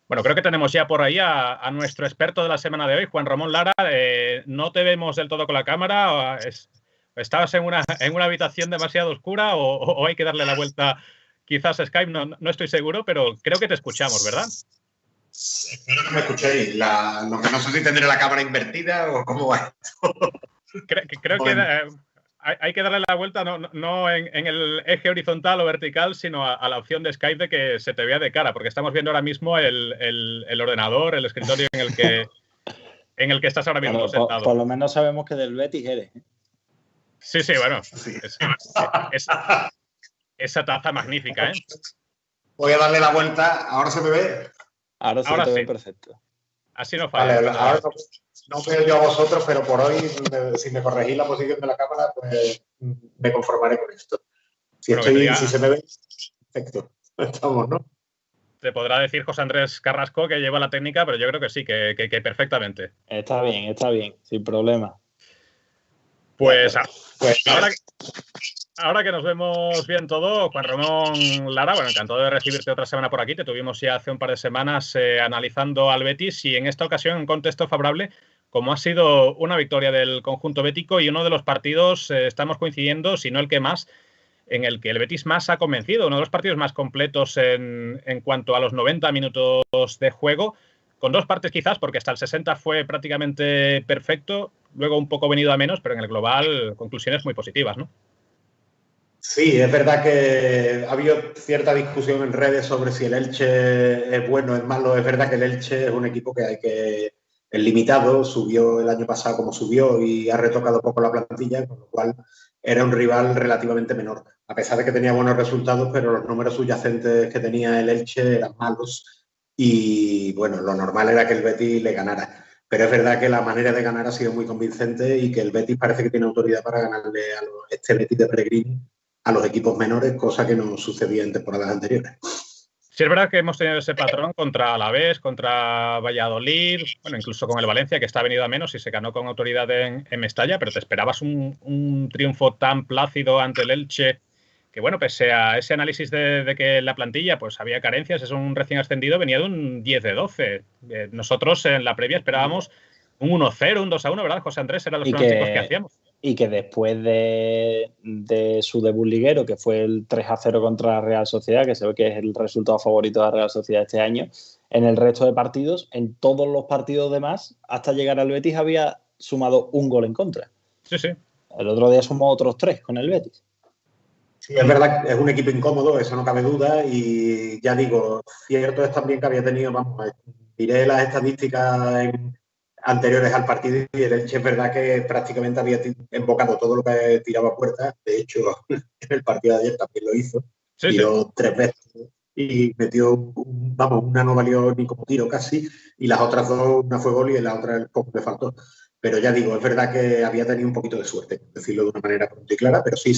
Bueno, creo que tenemos ya por ahí a nuestro experto de la semana de hoy, Juan Ramón Lara. No te vemos del todo con la cámara. ¿Estabas en una habitación demasiado oscura o hay que darle la vuelta quizás a Skype? No estoy seguro, pero creo que te escuchamos, ¿verdad? Espero que me escuchéis. Lo que no sé si tendré la cámara invertida o cómo va esto. Creo que hay que darle la vuelta no en el eje horizontal o vertical, sino a la opción de Skype de que se te vea de cara, porque estamos viendo ahora mismo el ordenador, el escritorio en el que estás ahora mismo sentado. Por lo menos sabemos que del Betis eres. Sí, bueno. Sí. Esa taza magnífica, ¿eh? Voy a darle la vuelta. ¿Ahora se me ve? Ahora sí te ve perfecto. Así no falla. Vale, ahora no veo yo a vosotros, pero por hoy, si me corregís la posición de la cámara, pues me conformaré con esto. Si se me ve, perfecto. Estamos, ¿no? Te podrá decir José Andrés Carrasco que lleva la técnica, pero yo creo que sí, que perfectamente. Está bien, sin problema. Pues ahora que nos vemos bien todo, Juan Ramón Lara, bueno, encantado de recibirte otra semana por aquí. Te tuvimos ya hace un par de semanas analizando al Betis y en esta ocasión en un contexto favorable, como ha sido una victoria del conjunto bético y uno de los partidos, estamos coincidiendo, si no el que más, en el que el Betis más ha convencido, uno de los partidos más completos en cuanto a los 90 minutos de juego, con dos partes quizás, porque hasta el 60 fue prácticamente perfecto, luego un poco venido a menos, pero en el global conclusiones muy positivas, ¿no? Sí, es verdad que ha habido cierta discusión en redes sobre si el Elche es bueno o es malo. Es verdad que el Elche es un equipo que es limitado, subió el año pasado como subió y ha retocado poco la plantilla, con lo cual era un rival relativamente menor. A pesar de que tenía buenos resultados, pero los números subyacentes que tenía el Elche eran malos y, bueno, lo normal era que el Betis le ganara. Pero es verdad que la manera de ganar ha sido muy convincente y que el Betis parece que tiene autoridad para ganarle a este Betis de Pellegrini a los equipos menores, cosa que no sucedía en temporadas anteriores. Sí, es verdad que hemos tenido ese patrón contra Alavés, contra Valladolid, bueno, incluso con el Valencia, que está venido a menos y se ganó con autoridad en Mestalla, pero te esperabas un triunfo tan plácido ante el Elche, que bueno, pese a ese análisis de que la plantilla pues había carencias, es un recién ascendido, venía de un 10 de 12. Nosotros en la previa esperábamos un 1-0, un 2-1, ¿verdad, José Andrés? Eran los pronósticos que hacíamos. Y que después de su debut liguero, que fue el 3-0 contra la Real Sociedad, que se ve que es el resultado favorito de la Real Sociedad este año, en el resto de partidos, en todos los partidos demás, hasta llegar al Betis, había sumado un gol en contra. Sí. El otro día sumó otros 3 con el Betis. Sí, es verdad que es un equipo incómodo, eso no cabe duda, y ya digo, cierto es también que había tenido, diré las estadísticas anteriores al partido y el Elche es verdad que prácticamente había embocado todo lo que tiraba a puerta. De hecho, en el partido de ayer también lo hizo. Tiró 3 veces y metió, una no valió ni como tiro casi, y las otras 2, una fue gol y la otra el poco le faltó. Pero ya digo, es verdad que había tenido un poquito de suerte, decirlo de una manera muy clara, pero sí,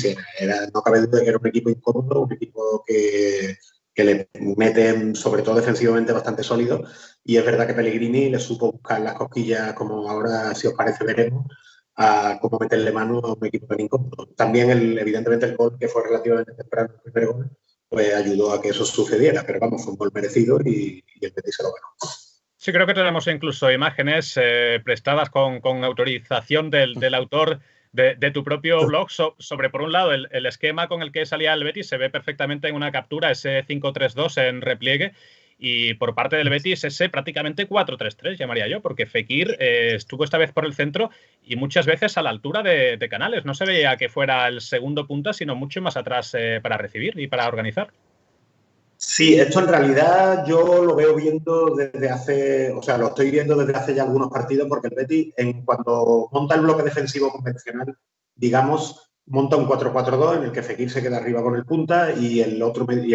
no cabe duda de que era un equipo incómodo, un equipo que le meten, sobre todo defensivamente, bastante sólido. Y es verdad que Pellegrini le supo buscar las cosquillas, como ahora, si os parece, veremos, a cómo meterle mano a un equipo tan incómodo. También, evidentemente, el gol, que fue relativamente temprano, el primer gol, pues ayudó a que eso sucediera. Pero vamos, fue un gol merecido y el Betis se lo ganó. Sí, creo que tenemos incluso imágenes prestadas con autorización del autor de tu propio blog sobre, por un lado, el esquema con el que salía el Betis. Se ve perfectamente en una captura ese 5-3-2 en repliegue y por parte del Betis ese prácticamente 4-3-3, llamaría yo, porque Fekir estuvo esta vez por el centro y muchas veces a la altura de Canales. No se veía que fuera el segundo punta, sino mucho más atrás para recibir y para organizar. Sí, esto en realidad yo lo veo viendo desde hace, lo estoy viendo desde hace ya algunos partidos, porque el Betis, cuando monta el bloque defensivo convencional, digamos, monta un 4-4-2 en el que Fekir se queda arriba con el punta y el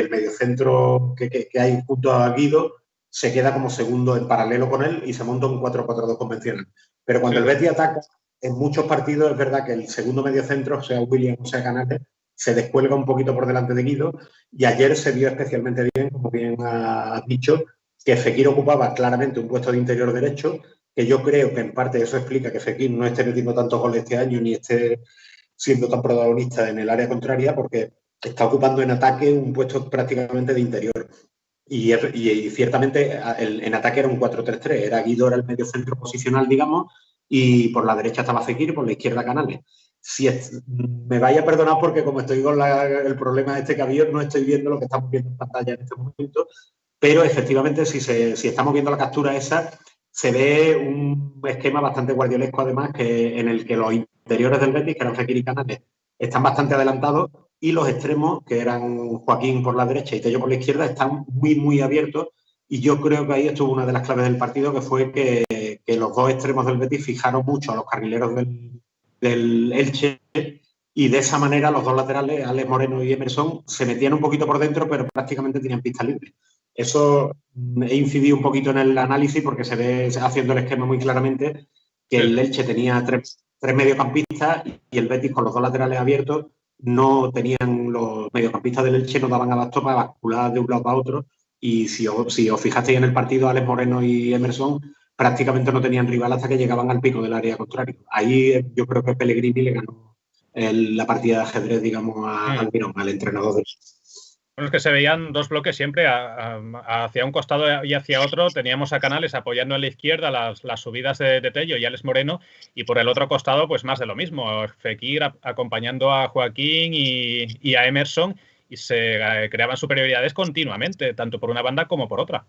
mediocentro que hay junto a Guido se queda como segundo en paralelo con él y se monta un 4-4-2 convencional. Pero cuando el Betis ataca, en muchos partidos es verdad que el segundo mediocentro, sea William o sea Canales, se descuelga un poquito por delante de Guido y ayer se vio especialmente bien, como bien has dicho, que Fekir ocupaba claramente un puesto de interior derecho, que yo creo que en parte eso explica que Fekir no esté metiendo tantos goles este año ni esté siendo tan protagonista en el área contraria, porque está ocupando en ataque un puesto prácticamente de interior. Y ciertamente en ataque era un 4-3-3. Era Guido, era el medio centro posicional, digamos, y por la derecha estaba Fekir y por la izquierda Canales. Me vaya a perdonar porque como estoy con el problema este que había, no estoy viendo lo que estamos viendo en pantalla en este momento, pero efectivamente si estamos viendo la captura esa, se ve un esquema bastante guardiolesco además, en el que los interiores del Betis, que eran Fekir y Canales, están bastante adelantados y los extremos, que eran Joaquín por la derecha y Tello por la izquierda, están muy, muy abiertos. Y yo creo que ahí estuvo una de las claves del partido, que fue que los dos extremos del Betis fijaron mucho a los carrileros del Elche, y de esa manera los dos laterales, Alex Moreno y Emerson, se metían un poquito por dentro, pero prácticamente tenían pista libre. Eso he incidido un poquito en el análisis porque se ve haciendo el esquema muy claramente que el Elche tenía tres mediocampistas y el Betis, con los dos laterales abiertos, no tenían, los mediocampistas del Elche no daban abasto para bascular de un lado para otro. Y si os fijasteis en el partido, Alex Moreno y Emerson prácticamente no tenían rival hasta que llegaban al pico del área contrario. Ahí yo creo que Pellegrini le ganó la partida de ajedrez, digamos, al Mirón, al entrenador del. Bueno, es que se veían dos bloques siempre hacia un costado y hacia otro. Teníamos a Canales apoyando en la izquierda las subidas de Tello y Alex Moreno, y por el otro costado, pues más de lo mismo. Fekir acompañando a Joaquín y a Emerson, y se creaban superioridades continuamente, tanto por una banda como por otra.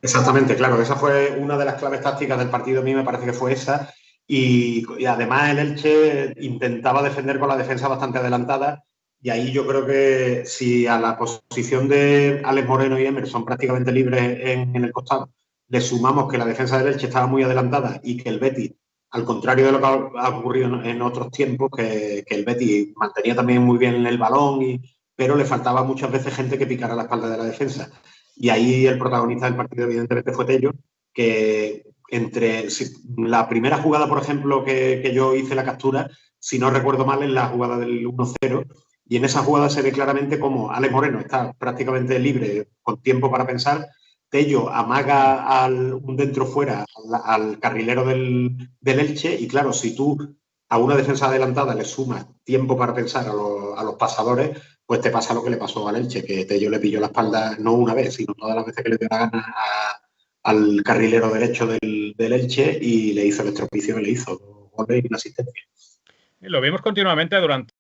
Exactamente, claro. Esa fue una de las claves tácticas del partido. A mí me parece que fue esa. Y además el Elche intentaba defender con la defensa bastante adelantada. Y ahí yo creo que si a la posición de Alex Moreno y Emerson prácticamente libres en el costado le sumamos que la defensa del Elche estaba muy adelantada y que el Betis, al contrario de lo que ha ocurrido en otros tiempos, que el Betis mantenía también muy bien el balón, pero le faltaba muchas veces gente que picara la espalda de la defensa. Y ahí el protagonista del partido evidentemente fue Tello, que entre la primera jugada, por ejemplo, que yo hice la captura, si no recuerdo mal, es la jugada del 1-0, y en esa jugada se ve claramente cómo Alex Moreno está prácticamente libre, con tiempo para pensar. Tello amaga un dentro-fuera al carrilero del Elche, y claro, si tú a una defensa adelantada le sumas tiempo para pensar a los pasadores, pues te pasa lo que le pasó al Elche, que Tello le pilló la espalda no una vez, sino todas las veces que le dio la gana al carrilero derecho del Elche, y le hizo el estropicio que le hizo, 2 goles y una asistencia. Lo vimos continuamente durante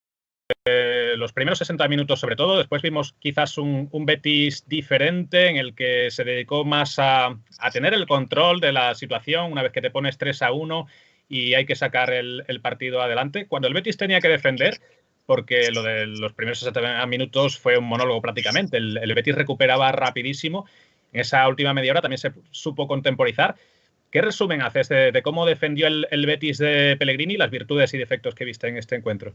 los primeros 60 minutos, sobre todo. Después vimos quizás un Betis diferente, en el que se dedicó más a tener el control de la situación una vez que te pones 3-1 y hay que sacar el partido adelante. Cuando el Betis tenía que defender, porque lo de los primeros 60 minutos fue un monólogo prácticamente, el Betis recuperaba rapidísimo. En esa última media hora también se supo contemporizar. ¿Qué resumen haces de cómo defendió el Betis de Pellegrini y las virtudes y defectos que viste en este encuentro?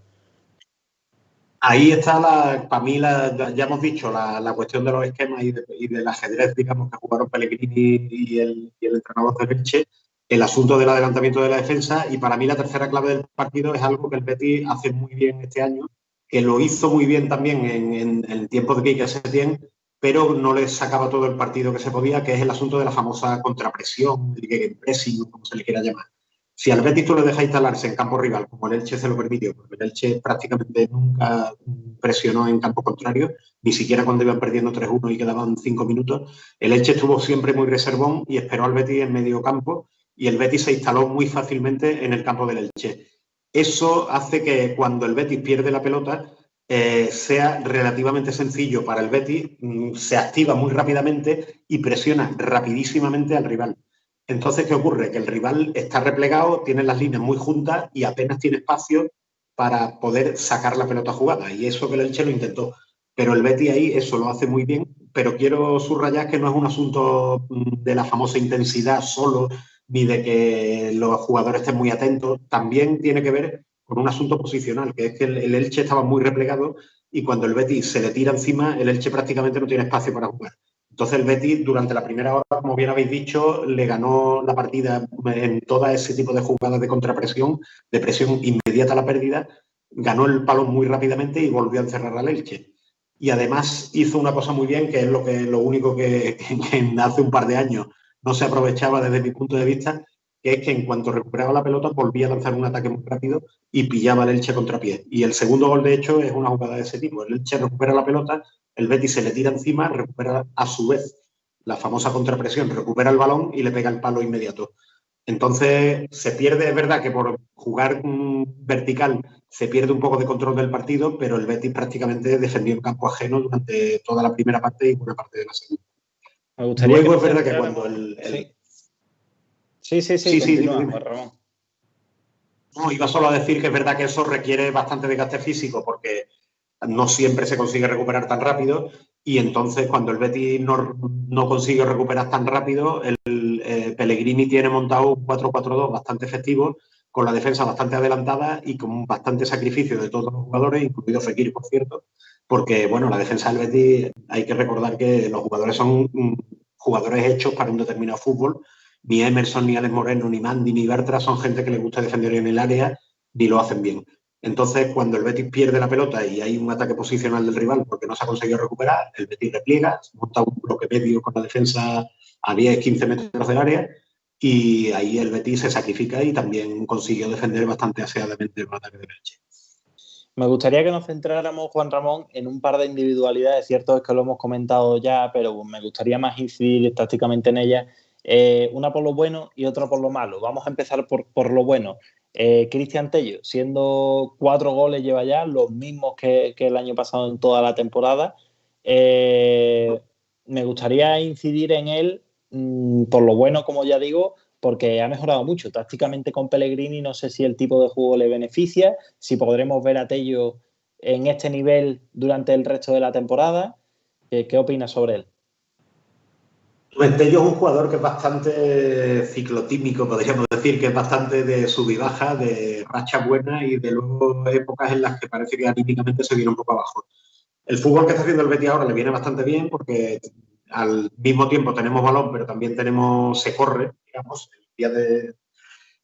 Ahí está, para mí, ya hemos dicho, la cuestión de los esquemas y del ajedrez, digamos, que jugaron Pellegrini y el entrenador de Elche, el asunto del adelantamiento de la defensa. Y para mí la tercera clave del partido es algo que el Betis hace muy bien este año, que lo hizo muy bien también en el tiempo de Quique Setién, pero no le sacaba todo el partido que se podía, que es el asunto de la famosa contrapresión, el pressing, como se le quiera llamar. Si al Betis tú le dejas instalarse en campo rival, como el Elche se lo permitió, porque el Elche prácticamente nunca presionó en campo contrario, ni siquiera cuando iban perdiendo 3-1 y quedaban 5 minutos, el Elche estuvo siempre muy reservón y esperó al Betis en medio campo, y el Betis se instaló muy fácilmente en el campo del Elche. Eso hace que cuando el Betis pierde la pelota, sea relativamente sencillo para el Betis, se activa muy rápidamente y presiona rapidísimamente al rival. Entonces, ¿qué ocurre? Que el rival está replegado, tiene las líneas muy juntas y apenas tiene espacio para poder sacar la pelota jugada. Y eso que el Elche lo intentó. Pero el Betis ahí eso lo hace muy bien. Pero quiero subrayar que no es un asunto de la famosa intensidad solo, ni de que los jugadores estén muy atentos. También tiene que ver con un asunto posicional, que es que el Elche estaba muy replegado y cuando el Betis se le tira encima, el Elche prácticamente no tiene espacio para jugar. Entonces el Betis durante la primera hora, como bien habéis dicho, le ganó la partida en todo ese tipo de jugadas de contrapresión, de presión inmediata a la pérdida, ganó el balón muy rápidamente y volvió a encerrar al Elche. Y además hizo una cosa muy bien, que es lo único que hace un par de años no se aprovechaba desde mi punto de vista, que es que en cuanto recuperaba la pelota volvía a lanzar un ataque muy rápido y pillaba al Elche contrapié. Y el segundo gol, de hecho, es una jugada de ese tipo. El Elche recupera la pelota, el Betis se le tira encima, recupera a su vez la famosa contrapresión, recupera el balón y le pega el palo inmediato. Entonces se pierde, es verdad que por jugar vertical se pierde un poco de control del partido, pero el Betis prácticamente defendió en campo ajeno durante toda la primera parte y buena parte de la segunda. Me gustaría Luego es verdad que cuando Sí, continúa, Juan Ramón. No, iba solo a decir que es verdad que eso requiere bastante desgaste físico porque no siempre se consigue recuperar tan rápido y entonces cuando el Betis no consigue recuperar tan rápido, Pellegrini tiene montado un 4-4-2 bastante efectivo, con la defensa bastante adelantada y con bastante sacrificio de todos los jugadores, incluido Fekir, por cierto, porque bueno, la defensa del Betis hay que recordar que los jugadores son jugadores hechos para un determinado fútbol. Ni Emerson, ni Alex Moreno, ni Mandy, ni Bertra son gente que le gusta defender en el área ni lo hacen bien. Entonces, cuando el Betis pierde la pelota y hay un ataque posicional del rival porque no se ha conseguido recuperar, el Betis repliega, monta un bloque medio con la defensa a 10-15 metros del área y ahí el Betis se sacrifica y también consiguió defender bastante aseadamente el ataque de Elche. Me gustaría que nos centráramos, Juan Ramón, en un par de individualidades. Cierto es que lo hemos comentado ya, pero me gustaría más incidir tácticamente en ellas. Una por lo bueno y otra por lo malo. Vamos a empezar por lo bueno. Cristian Tello, siendo 4 goles lleva ya, los mismos que el año pasado en toda la temporada. Me gustaría incidir en él por lo bueno, como ya digo, porque ha mejorado mucho. Tácticamente con Pellegrini no sé si el tipo de juego le beneficia, si podremos ver a Tello en este nivel durante el resto de la temporada. ¿Qué opinas sobre él? Tello es un jugador que es bastante ciclotímico, podríamos decir, que es bastante de sub y baja, de racha buena y de luego épocas en las que parece que anímicamente se viene un poco abajo. El fútbol que está haciendo el Betis ahora le viene bastante bien porque al mismo tiempo tenemos balón, pero también se corre, digamos. El día de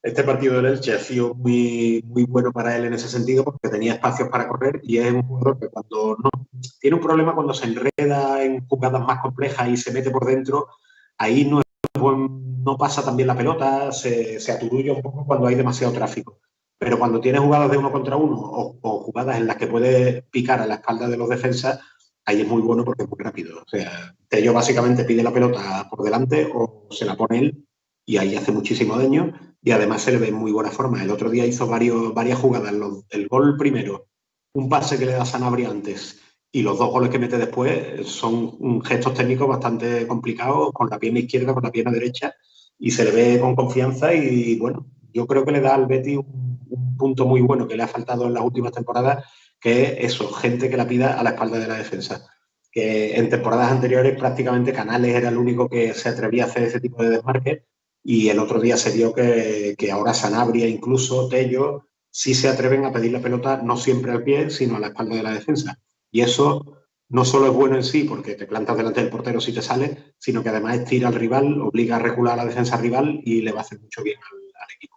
este partido del Elche ha sido muy, muy bueno para él en ese sentido porque tenía espacios para correr y es un jugador que cuando no tiene un problema cuando se enreda en jugadas más complejas y se mete por dentro, ahí no pasa también la pelota, se aturulla un poco cuando hay demasiado tráfico. Pero cuando tiene jugadas de 1 contra 1 o jugadas en las que puede picar a la espalda de los defensas, ahí es muy bueno porque es muy rápido. O sea, Tello básicamente pide la pelota por delante o se la pone él y ahí hace muchísimo daño y además se le ve en muy buena forma. El otro día hizo varias jugadas. El gol primero, un pase que le da Sanabria antes y los 2 goles que mete después son gestos técnicos bastante complicados con la pierna izquierda, con la pierna derecha y se le ve con confianza y bueno, yo creo que le da al Betis un punto muy bueno que le ha faltado en las últimas temporadas, que es eso, gente que la pida a la espalda de la defensa. Que en temporadas anteriores prácticamente Canales era el único que se atrevía a hacer ese tipo de desmarque y el otro día se vio que ahora Sanabria, incluso Tello, sí se atreven a pedir la pelota no siempre al pie, sino a la espalda de la defensa. Y eso no solo es bueno en sí, porque te plantas delante del portero si te sale, sino que además estira al rival, obliga a recular a la defensa rival y le va a hacer mucho bien al equipo.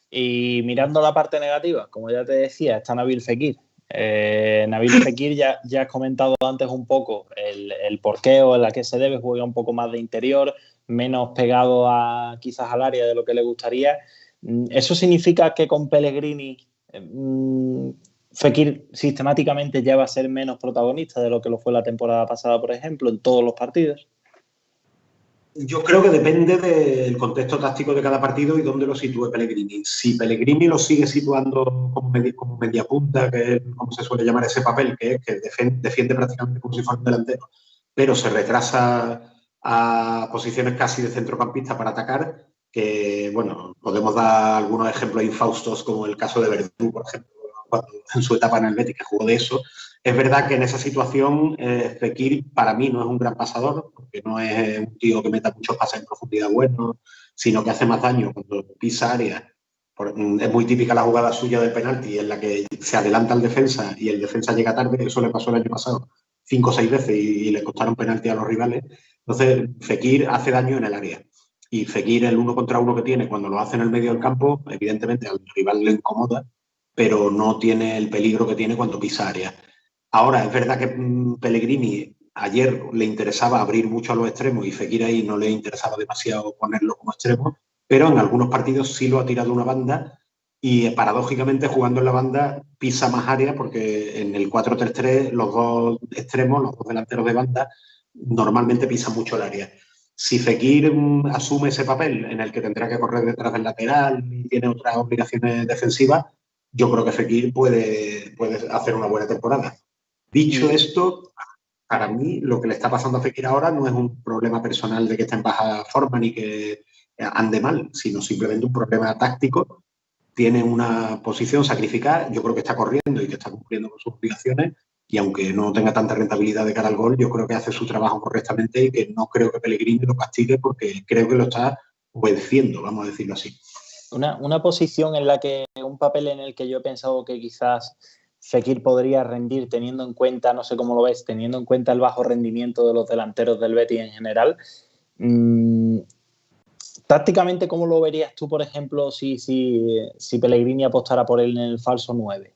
Y mirando la parte negativa, como ya te decía, está Nabil Fekir. Nabil Fekir ya has comentado antes un poco el porqué o en la que se debe, juega un poco más de interior, menos pegado quizás al área de lo que le gustaría. ¿Eso significa que con Pellegrini Fekir sistemáticamente ya va a ser menos protagonista de lo que lo fue la temporada pasada, por ejemplo, en todos los partidos? Yo creo que depende del contexto táctico de cada partido y dónde lo sitúe Pellegrini. Si Pellegrini lo sigue situando como media punta, que es como se suele llamar ese papel, que es que defiende prácticamente como si fuera un delantero, pero se retrasa a posiciones casi de centrocampista para atacar, que, bueno, podemos dar algunos ejemplos infaustos, como el caso de Verdú, por ejemplo, en su etapa en el Betis, que jugó de eso. Es verdad que en esa situación Fekir para mí no es un gran pasador, porque no es un tío que meta muchos pases en profundidad buenos, sino que hace más daño cuando pisa área. Es muy típica la jugada suya del penalti, en la que se adelanta el defensa y el defensa llega tarde. Eso le pasó el año pasado 5 o 6 veces y le costaron penalti a los rivales. Entonces Fekir hace daño en el área. Y Fekir, el 1 contra 1 que tiene, cuando lo hace en el medio del campo, evidentemente al rival le incomoda, pero no tiene el peligro que tiene cuando pisa área. Ahora, es verdad que Pellegrini ayer le interesaba abrir mucho a los extremos y Fekir ahí no le interesaba demasiado ponerlo como extremo, pero en algunos partidos sí lo ha tirado una banda y paradójicamente jugando en la banda pisa más área porque en el 4-3-3 los dos extremos, los dos delanteros de banda, normalmente pisan mucho el área. Si Fekir asume ese papel en el que tendrá que correr detrás del lateral y tiene otras obligaciones defensivas, yo creo que Fekir puede hacer una buena temporada. Dicho esto, para mí lo que le está pasando a Fekir ahora no es un problema personal de que esté en baja forma ni que ande mal, sino simplemente un problema táctico. Tiene una posición sacrificada, yo creo que está corriendo y que está cumpliendo con sus obligaciones, y aunque no tenga tanta rentabilidad de cara al gol, yo creo que hace su trabajo correctamente y que no creo que Pellegrini lo castigue porque creo que lo está obedeciendo, vamos a decirlo así. Una posición en la que, un papel en el que yo he pensado que quizás Fekir podría rendir teniendo en cuenta, no sé cómo lo ves, teniendo en cuenta el bajo rendimiento de los delanteros del Betis en general. Tácticamente, ¿cómo lo verías tú, por ejemplo, si Pellegrini apostara por él en el falso 9?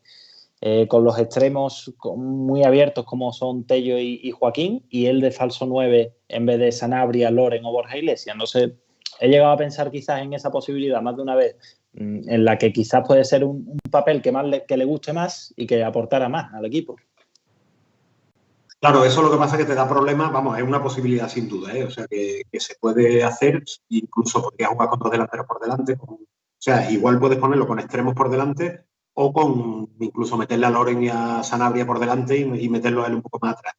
Con los extremos muy abiertos como son Tello y Joaquín, y él de falso 9 en vez de Sanabria, Loren o Borja Iglesias. No sé, he llegado a pensar quizás en esa posibilidad más de una vez, en la que quizás puede ser un papel que le guste más y que aportara más al equipo. Claro, eso lo que pasa es que te da problemas, vamos, es una posibilidad sin duda, ¿eh? O sea, que se puede hacer, incluso podrías jugar con dos delanteros por delante, o sea, igual puedes ponerlo con extremos por delante o con incluso meterle a Loren y a Sanabria por delante y meterlo a él un poco más atrás.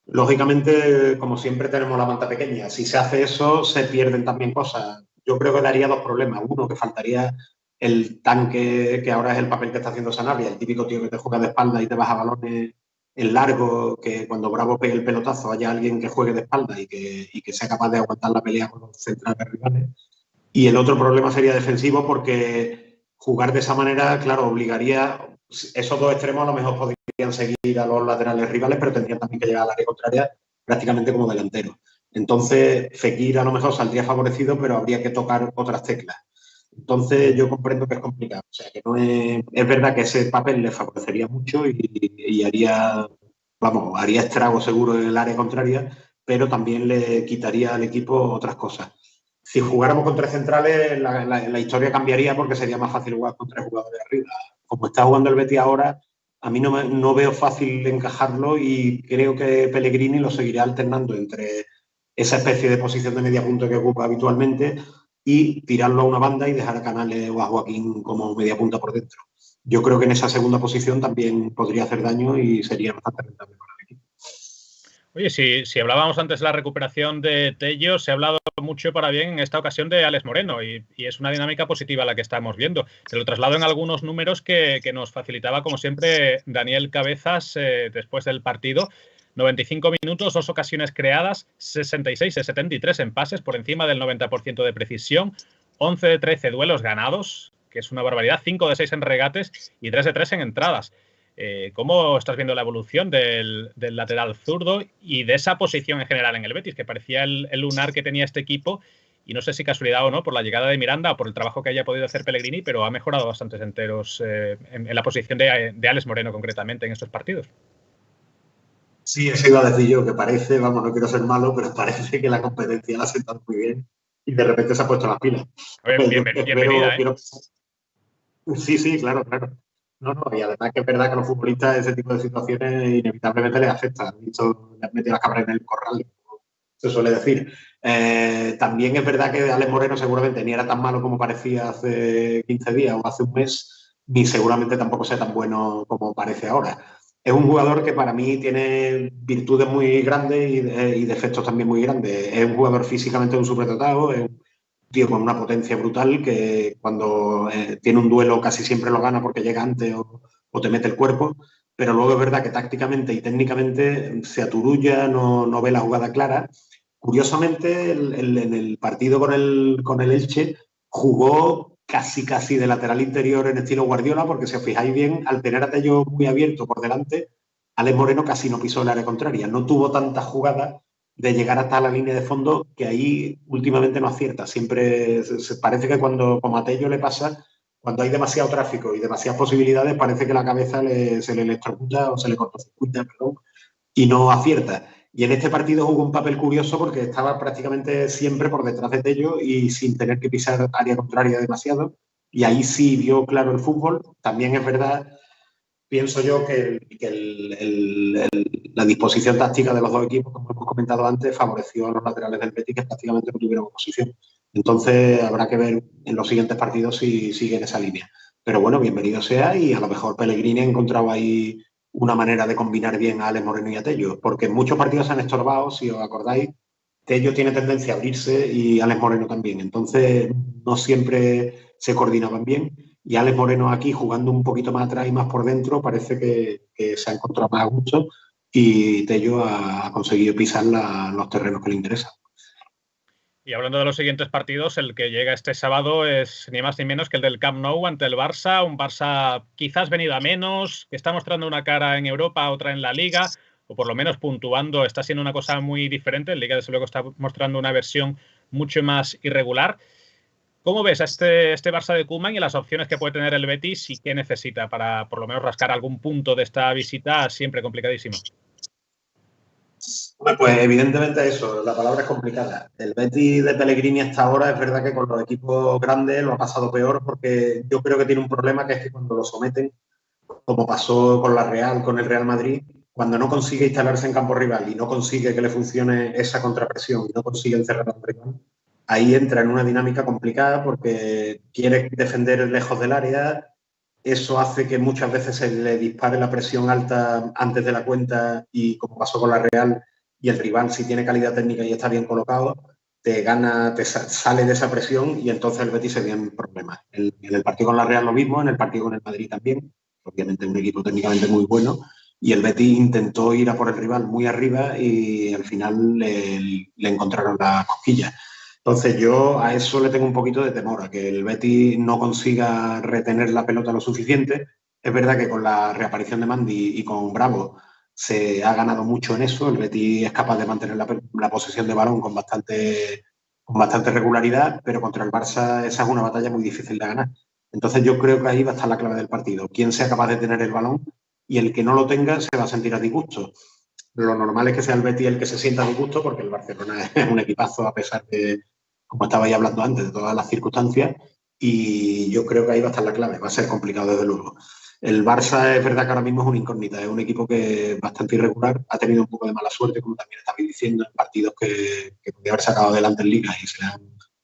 Lógicamente, como siempre, tenemos la manta pequeña. Si se hace eso, se pierden también cosas. Yo creo que daría dos problemas. Uno, que faltaría el tanque, que ahora es el papel que está haciendo Sanabria, el típico tío que te juega de espalda y te baja balones en largo, que cuando Bravo pegue el pelotazo haya alguien que juegue de espalda y que sea capaz de aguantar la pelea con los centrales rivales. Y el otro problema sería defensivo porque jugar de esa manera, claro, obligaría, esos dos extremos a lo mejor podrían seguir a los laterales rivales, pero tendrían también que llegar al área contraria prácticamente como delantero. Entonces, Fekir a lo mejor saldría favorecido, pero habría que tocar otras teclas. Entonces, yo comprendo que es complicado. O sea, que no es verdad que ese papel le favorecería mucho y haría, vamos, haría estrago seguro en el área contraria, pero también le quitaría al equipo otras cosas. Si jugáramos con tres centrales, la historia cambiaría porque sería más fácil jugar con tres jugadores de arriba. Como está jugando el Betis ahora, a mí no veo fácil encajarlo y creo que Pellegrini lo seguirá alternando entre esa especie de posición de media punta que ocupa habitualmente y tirarlo a una banda y dejar a Canales o a Joaquín como media punta por dentro. Yo creo que en esa segunda posición también podría hacer daño y sería bastante rentable para el equipo. Oye, si hablábamos antes de la recuperación de Tello, se ha hablado mucho para bien en esta ocasión de Alex Moreno y es una dinámica positiva la que estamos viendo. Se lo traslado en algunos números que nos facilitaba, como siempre, Daniel Cabezas después del partido. 95 minutos, 2 ocasiones creadas, 66 de 73 en pases, por encima del 90% de precisión, 11 de 13 duelos ganados, que es una barbaridad, 5 de 6 en regates y 3 de 3 en entradas. ¿Cómo estás viendo la evolución del lateral zurdo y de esa posición en general en el Betis, que parecía el lunar que tenía este equipo? Y no sé si casualidad o no, por la llegada de Miranda o por el trabajo que haya podido hacer Pellegrini, pero ha mejorado bastantes enteros en la posición de Alex Moreno concretamente en estos partidos. Sí, eso iba a decir yo, que parece, vamos, no quiero ser malo, pero parece que la competencia la ha sentado muy bien y de repente se ha puesto las pilas. Bienvenida, ¿eh? Sí, claro. No, y además que es verdad que a los futbolistas ese tipo de situaciones inevitablemente les afecta. Han visto, les han metido las cabras en el corral, como se suele decir. También es verdad que Alex Moreno seguramente ni era tan malo como parecía hace 15 días o hace un mes, ni seguramente tampoco sea tan bueno como parece ahora. Es un jugador que para mí tiene virtudes muy grandes y defectos también muy grandes. Es un jugador físicamente un superdotado, es un tío con una potencia brutal que cuando tiene un duelo casi siempre lo gana porque llega antes o te mete el cuerpo, pero luego es verdad que tácticamente y técnicamente se aturulla, no ve la jugada clara. Curiosamente, en el partido con el Elche jugó casi de lateral interior en estilo Guardiola, porque si os fijáis bien, al tener a Tello muy abierto por delante, Alex Moreno casi no pisó el área contraria, no tuvo tantas jugadas de llegar hasta la línea de fondo, que ahí últimamente no acierta. Siempre se parece que como a Tello le pasa, cuando hay demasiado tráfico y demasiadas posibilidades, parece que la cabeza se le electrocuta o se le cortocircuita, perdón, y no acierta. Y en este partido jugó un papel curioso porque estaba prácticamente siempre por detrás de Tello y sin tener que pisar área contraria demasiado. y ahí sí vio claro el fútbol. También es verdad, pienso yo, que la disposición táctica de los dos equipos, como hemos comentado antes, favoreció a los laterales del Betis, que prácticamente no tuvieron oposición. Entonces habrá que ver en los siguientes partidos si sigue en esa línea. Pero bueno, bienvenido sea, y a lo mejor Pellegrini ha encontrado ahí una manera de combinar bien a Alex Moreno y a Tello, porque en muchos partidos se han estorbado, si os acordáis. Tello tiene tendencia a abrirse y Alex Moreno también. Entonces no siempre se coordinaban bien. Y Alex Moreno aquí, jugando un poquito más atrás y más por dentro, parece que se ha encontrado más a gusto, y Tello ha conseguido pisar los terrenos que le interesan. Y hablando de los siguientes partidos, el que llega este sábado es ni más ni menos que el del Camp Nou ante el Barça, un Barça quizás venido a menos, que está mostrando una cara en Europa, otra en la Liga, o por lo menos puntuando, está siendo una cosa muy diferente. En Liga, desde luego, está mostrando una versión mucho más irregular. ¿Cómo ves a este Barça de Koeman y las opciones que puede tener el Betis y qué necesita para por lo menos rascar algún punto de esta visita siempre complicadísima? Pues evidentemente eso, la palabra es complicada. El Betis de Pellegrini hasta ahora es verdad que con los equipos grandes lo ha pasado peor, porque yo creo que tiene un problema, que es que cuando lo someten, como pasó con la Real, con el Real Madrid, cuando no consigue instalarse en campo rival y no consigue que le funcione esa contrapresión y no consigue encerrar al rival, ahí entra en una dinámica complicada, porque quiere defender lejos del área. Eso hace que muchas veces se le dispare la presión alta antes de la cuenta, y como pasó con la Real, y el rival, si tiene calidad técnica y está bien colocado, te gana, te sale de esa presión, y entonces el Betis se ve en problemas. En el partido con la Real lo mismo, en el partido con el Madrid también, obviamente un equipo técnicamente muy bueno, y el Betis intentó ir a por el rival muy arriba y al final le encontraron las cosquillas. Entonces yo a eso le tengo un poquito de temor, a que el Betis no consiga retener la pelota lo suficiente. Es verdad que con la reaparición de Mandy y con Bravo se ha ganado mucho en eso. El Betis es capaz de mantener la posesión de balón con bastante regularidad, pero contra el Barça esa es una batalla muy difícil de ganar. Entonces yo creo que ahí va a estar la clave del partido. Quién sea capaz de tener el balón, y el que no lo tenga se va a sentir a disgusto. Lo normal es que sea el Betis el que se sienta a disgusto, porque el Barcelona es un equipazo, a pesar de, como estabais hablando antes, de todas las circunstancias, y yo creo que ahí va a estar la clave. Va a ser complicado, desde luego. El Barça es verdad que ahora mismo es una incógnita, es un equipo que es bastante irregular, ha tenido un poco de mala suerte, como también estabais diciendo, en partidos que podía haber sacado adelante en Liga y se le han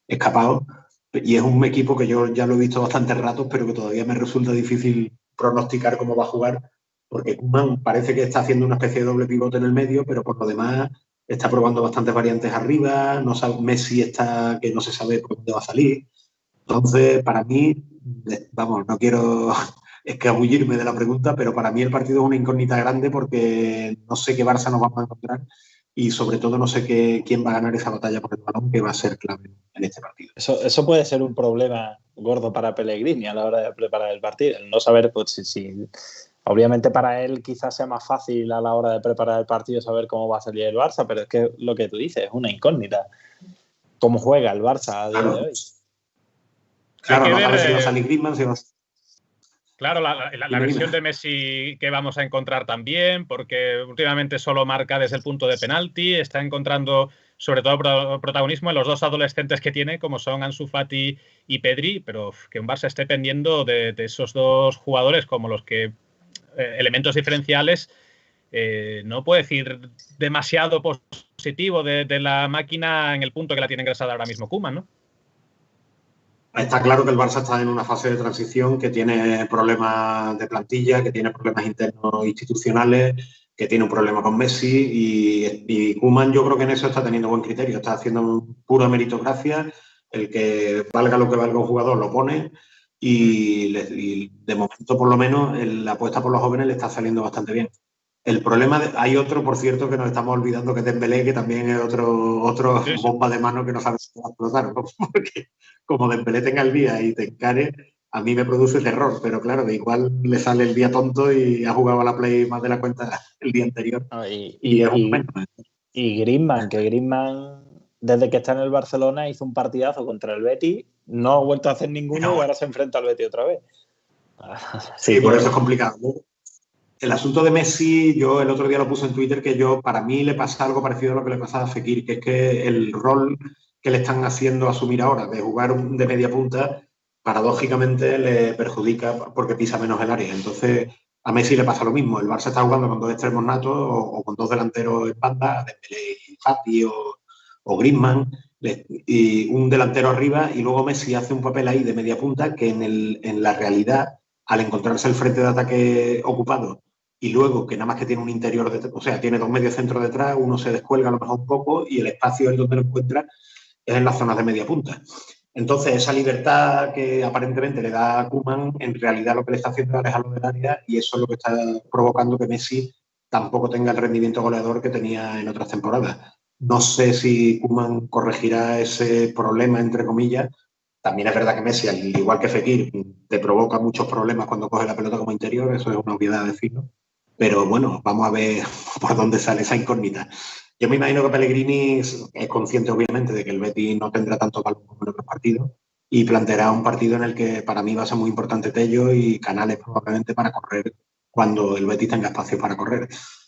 escapado, y es un equipo que yo ya lo he visto bastantes ratos, pero que todavía me resulta difícil pronosticar cómo va a jugar, porque Koeman parece que está haciendo una especie de doble pivote en el medio, pero por lo demás está probando bastantes variantes arriba. No sabe, Messi está que no se sabe por dónde va a salir. Entonces, para mí, vamos, no quiero escabullirme de la pregunta, pero para mí el partido es una incógnita grande, porque no sé qué Barça nos vamos a encontrar, y sobre todo no sé quién va a ganar esa batalla por el balón, que va a ser clave en este partido. Eso puede ser un problema gordo para Pellegrini a la hora de preparar el partido. El no saber, pues, si obviamente para él quizás sea más fácil a la hora de preparar el partido saber cómo va a salir el Barça, pero es que lo que tú dices es una incógnita. ¿Cómo juega el Barça a día de hoy? Claro, no sabe si va a salir Griezmann, si va a... Claro, la versión de Messi que vamos a encontrar también, porque últimamente solo marca desde el punto de penalti, está encontrando sobre todo protagonismo en los dos adolescentes que tiene, como son Ansu Fati y Pedri, pero que un Barça esté pendiendo de esos dos jugadores como los que elementos diferenciales, no puedo decir demasiado positivo de la máquina en el punto que la tiene ingresada ahora mismo Koeman, ¿no? Está claro que el Barça está en una fase de transición, que tiene problemas de plantilla, que tiene problemas internos institucionales, que tiene un problema con Messi, y Koeman, yo creo que en eso está teniendo buen criterio, está haciendo pura meritocracia. El que valga lo que valga un jugador lo pone, y de momento, por lo menos, la apuesta por los jóvenes le está saliendo bastante bien. El problema, hay otro, por cierto, que nos estamos olvidando, que es Dembélé, que también es otro sí, bomba de mano que no sabe si va a explotar, ¿no? Porque como Dembélé tenga el día y te encare, a mí me produce terror, pero claro, de igual le sale el día tonto y ha jugado a la Play más de la cuenta el día anterior. Y Griezmann, que Griezmann, desde que está en el Barcelona, hizo un partidazo contra el Betis, no ha vuelto a hacer ninguno, y ahora se enfrenta al Betis otra vez. Sí, por eso es complicado, ¿no? El asunto de Messi, yo el otro día lo puse en Twitter, que para mí le pasa algo parecido a lo que le pasa a Fekir, que es que el rol que le están haciendo asumir ahora de jugar de media punta, paradójicamente le perjudica porque pisa menos el área. Entonces, a Messi le pasa lo mismo. El Barça está jugando con 2 extremos natos o con 2 delanteros en banda, Dembélé y Fati o Griezmann, y un delantero arriba, y luego Messi hace un papel ahí de media punta que en la realidad, al encontrarse el frente de ataque ocupado y luego que nada más que tiene un interior, o sea, tiene 2 mediocentros detrás, uno se descuelga a lo mejor un poco y el espacio en donde lo encuentra es en las zonas de media punta. Entonces, esa libertad que aparentemente le da a Koeman, en realidad lo que le está haciendo es alejarlo del área, y eso es lo que está provocando que Messi tampoco tenga el rendimiento goleador que tenía en otras temporadas. No sé si Koeman corregirá ese problema, entre comillas. También es verdad que Messi, al igual que Fekir, te provoca muchos problemas cuando coge la pelota como interior, eso es una obviedad decirlo. Pero bueno, vamos a ver por dónde sale esa incógnita. Yo me imagino que Pellegrini es consciente, obviamente, de que el Betis no tendrá tanto balón como en otros partidos y planteará un partido en el que para mí va a ser muy importante Tello y Canales probablemente para correr cuando el Betis tenga espacio para correr.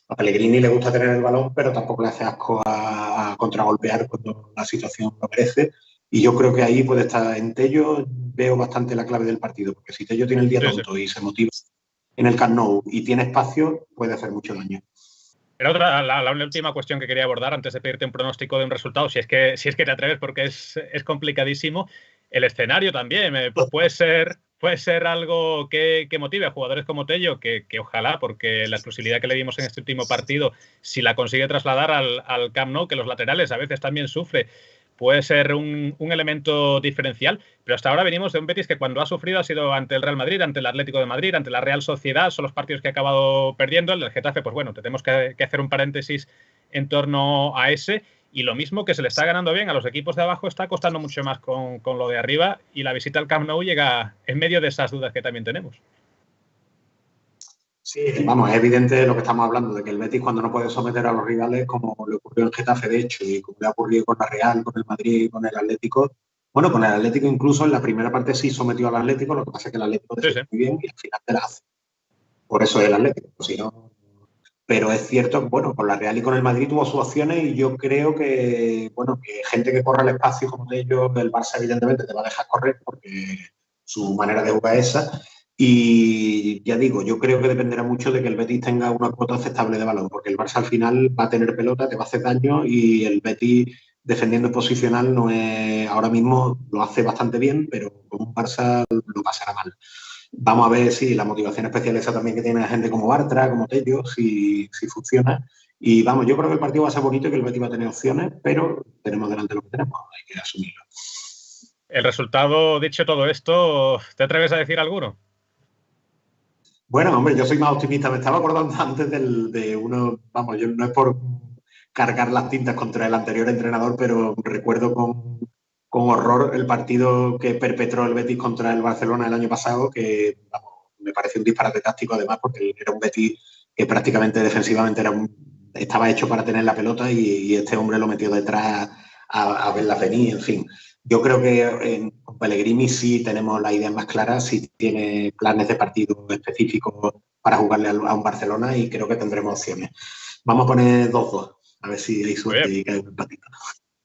A Pellegrini le gusta tener el balón, pero tampoco le hace asco a contragolpear cuando la situación lo merece. Y yo creo que ahí puede estar en Tello, veo bastante la clave del partido, porque si Tello tiene el día tonto y se motiva en el Camp Nou y tiene espacio, puede hacer mucho daño. Era la última cuestión que quería abordar antes de pedirte un pronóstico de un resultado, si es que te atreves, porque es complicadísimo. El escenario también puede ser algo que motive a jugadores como Tello, que ojalá, porque la exclusividad que le dimos en este último partido, si la consigue trasladar al Camp Nou, que los laterales a veces también sufre, puede ser un elemento diferencial, pero hasta ahora venimos de un Betis que cuando ha sufrido ha sido ante el Real Madrid, ante el Atlético de Madrid, ante la Real Sociedad, son los partidos que ha acabado perdiendo. El Getafe, pues bueno, tenemos que hacer un paréntesis en torno a ese, y lo mismo que se le está ganando bien a los equipos de abajo, está costando mucho más con lo de arriba, y la visita al Camp Nou llega en medio de esas dudas que también tenemos. Sí, vamos, es evidente lo que estamos hablando, de que el Betis cuando no puede someter a los rivales, como le ocurrió en Getafe, de hecho, y como le ha ocurrido con la Real, con el Madrid y con el Atlético, bueno, con el Atlético incluso en la primera parte sí sometió al Atlético, lo que pasa es que el Atlético defendió muy bien y al final te la hace. Por eso es el Atlético, si no... Pero es cierto, bueno, con la Real y con el Madrid tuvo sus opciones y yo creo que, bueno, que gente que corre el espacio como de ellos, el Barça evidentemente te va a dejar correr porque su manera de jugar es esa. Y ya digo, yo creo que dependerá mucho de que el Betis tenga una cuota aceptable de balón, porque el Barça al final va a tener pelota, te va a hacer daño, y el Betis defendiendo posicional no es, ahora mismo lo hace bastante bien, pero con un Barça lo pasará mal. Vamos a ver si la motivación especial esa también que tiene la gente como Bartra, como Tello, si funciona. Y vamos, yo creo que el partido va a ser bonito y que el Betis va a tener opciones, pero tenemos delante lo que tenemos, hay que asumirlo. El resultado, dicho todo esto, ¿te atreves a decir alguno? Bueno, hombre, yo soy más optimista. Me estaba acordando antes de uno, vamos, yo no es por cargar las tintas contra el anterior entrenador, pero recuerdo con horror el partido que perpetró el Betis contra el Barcelona el año pasado, que vamos, me parece un disparate táctico además, porque era un Betis que prácticamente defensivamente estaba hecho para tener la pelota y este hombre lo metió detrás a verla venir, en fin. Yo creo que con Pellegrini sí tenemos la idea más clara, sí tiene planes de partido específicos para jugarle a un Barcelona, y creo que tendremos opciones. Vamos a poner 2-2, a ver si hay suerte y cae un empatito.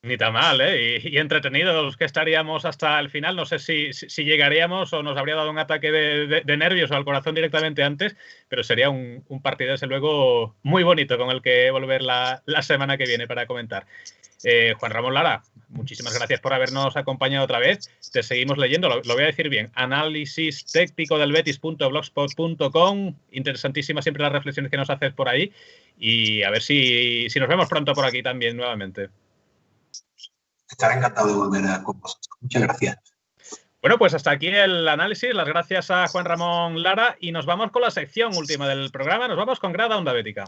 Ni tan mal, ¿eh? Y entretenidos que estaríamos hasta el final. No sé si llegaríamos o nos habría dado un ataque de nervios o al corazón directamente antes, pero sería un partido, desde luego, muy bonito con el que volver la semana que viene para comentar. Juan Ramón Lara, muchísimas gracias por habernos acompañado otra vez. Te seguimos leyendo, lo voy a decir bien, análisis técnico del betis.blogspot.com. Interesantísimas siempre las reflexiones que nos haces por ahí, y a ver si nos vemos pronto por aquí también nuevamente. Estaré encantado de volver con vosotros. Muchas gracias. Bueno, pues hasta aquí el análisis. Las gracias a Juan Ramón Lara, y nos vamos con la sección última del programa. Nos vamos con Grada Onda Bética.